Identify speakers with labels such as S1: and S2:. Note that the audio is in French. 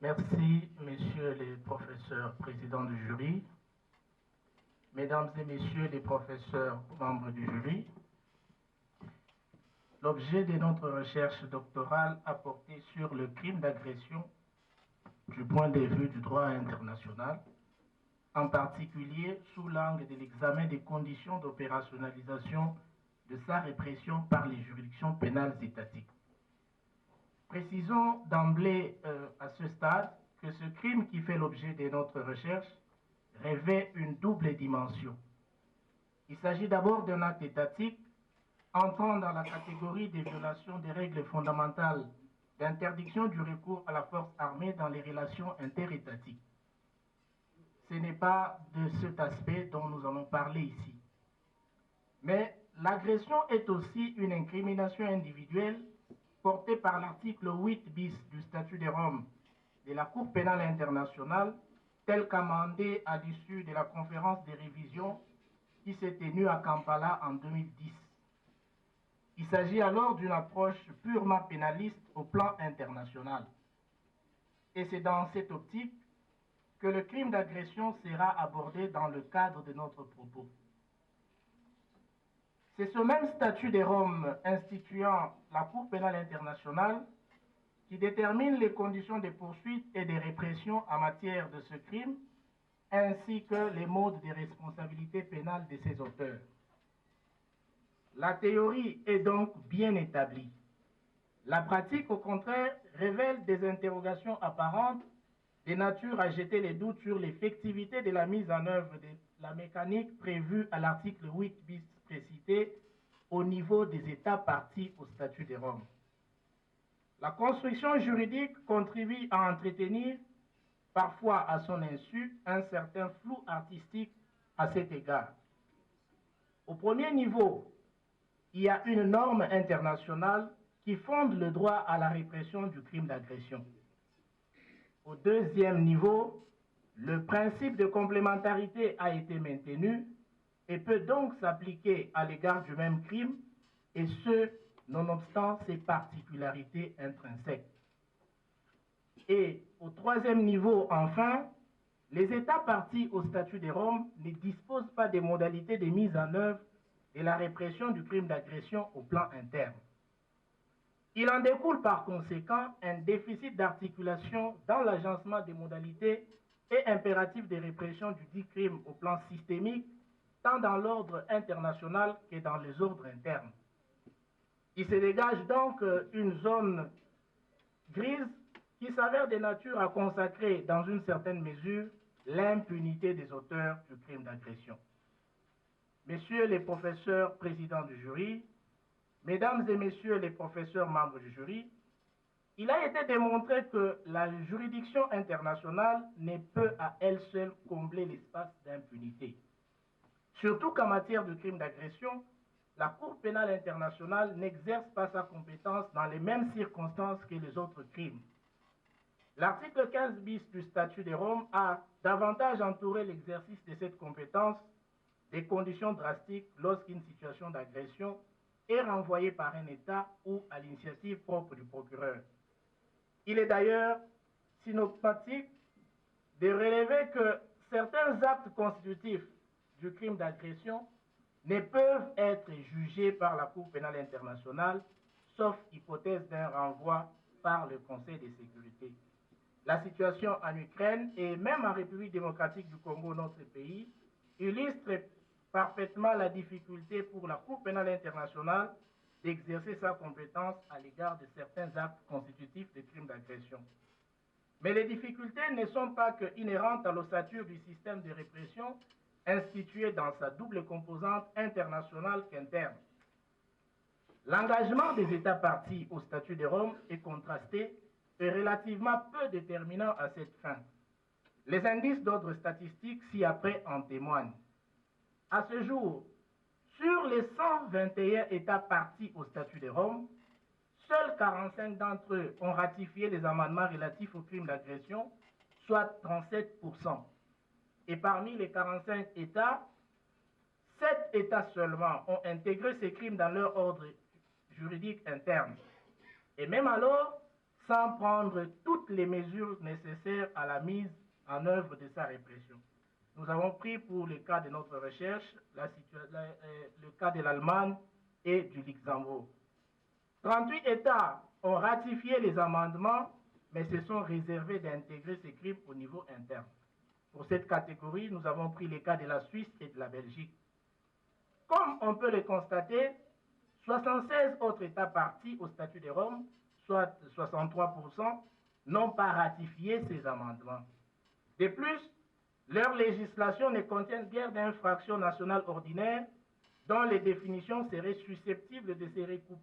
S1: Merci, messieurs les professeurs présidents du jury, mesdames et messieurs les professeurs membres du jury. L'objet de notre recherche doctorale a porté sur le crime d'agression du point de vue du droit international, en particulier sous l'angle de l'examen des conditions d'opérationnalisation de sa répression par les juridictions pénales étatiques. Précisons d'emblée à ce stade que ce crime qui fait l'objet de notre recherche revêt une double dimension. Il s'agit d'abord d'un acte étatique entrant dans la catégorie des violations des règles fondamentales d'interdiction du recours à la force armée dans les relations interétatiques. Ce n'est pas de cet aspect dont nous allons parler ici. Mais l'agression est aussi une incrimination individuelle portée par l'article 8 bis du statut de Rome de la Cour pénale internationale, tel qu'amendé à l'issue de la conférence de révision qui s'est tenue à Kampala en 2010. Il s'agit alors d'une approche purement pénaliste au plan international. Et c'est dans cette optique que le crime d'agression sera abordé dans le cadre de notre propos. C'est ce même statut de Rome instituant la Cour pénale internationale qui détermine les conditions de poursuite et de répression en matière de ce crime, ainsi que les modes de responsabilité pénale de ses auteurs. La théorie est donc bien établie. La pratique, au contraire, révèle des interrogations apparentes de nature à jeter les doutes sur l'effectivité de la mise en œuvre de la mécanique prévue à l'article 8 bis précité au niveau des États partis au statut de Rome. La construction juridique contribue à entretenir, parfois à son insu, un certain flou artistique à cet égard. Au premier niveau, il y a une norme internationale qui fonde le droit à la répression du crime d'agression. Au deuxième niveau, le principe de complémentarité a été maintenu et peut donc s'appliquer à l'égard du même crime, et ce, nonobstant ses particularités intrinsèques. Et au troisième niveau, enfin, les États partis au statut de Rome ne disposent pas des modalités de mise en œuvre de la répression du crime d'agression au plan interne. Il en découle par conséquent un déficit d'articulation dans l'agencement des modalités et impératifs de répression du dit crime au plan systémique, tant dans l'ordre international que dans les ordres internes. Il se dégage donc une zone grise qui s'avère de nature à consacrer dans une certaine mesure l'impunité des auteurs du crime d'agression. Messieurs les professeurs présidents du jury, mesdames et messieurs les professeurs membres du jury, il a été démontré que la juridiction internationale ne peut à elle seule combler l'espace d'impunité. Surtout qu'en matière de crime d'agression, la Cour pénale internationale n'exerce pas sa compétence dans les mêmes circonstances que les autres crimes. L'article 15 bis du statut de Rome a davantage entouré l'exercice de cette compétence des conditions drastiques lorsqu'une situation d'agression est renvoyée par un État ou à l'initiative propre du procureur. Il est d'ailleurs synoptique de relever que certains actes constitutifs du crime d'agression ne peuvent être jugés par la Cour pénale internationale, sauf hypothèse d'un renvoi par le Conseil de sécurité. La situation en Ukraine et même en République démocratique du Congo, notre pays, illustre parfaitement la difficulté pour la Cour pénale internationale d'exercer sa compétence à l'égard de certains actes constitutifs de crimes d'agression. Mais les difficultés ne sont pas que inhérentes à l'ossature du système de répression institué dans sa double composante internationale qu'interne. L'engagement des États partis au statut de Rome est contrasté et relativement peu déterminant à cette fin. Les indices d'ordre statistique ci-après en témoignent. À ce jour, sur les 121 États partis au statut de Rome, seuls 45 d'entre eux ont ratifié les amendements relatifs aux crimes d'agression, soit 37%. Et parmi les 45 États, 7 États seulement ont intégré ces crimes dans leur ordre juridique interne. Et même alors, sans prendre toute toutes les mesures nécessaires à la mise en œuvre de sa répression. Nous avons pris pour le cas de notre recherche le cas de l'Allemagne et du Luxembourg. 38 États ont ratifié les amendements, mais se sont réservés d'intégrer ces crimes au niveau interne. Pour cette catégorie, nous avons pris les cas de la Suisse et de la Belgique. Comme on peut le constater, 76 autres États partis au statut de Rome, soit 63%, n'ont pas ratifié ces amendements. De plus, leur législation ne contient guère d'infractions nationales ordinaires dont les définitions seraient susceptibles de se recouper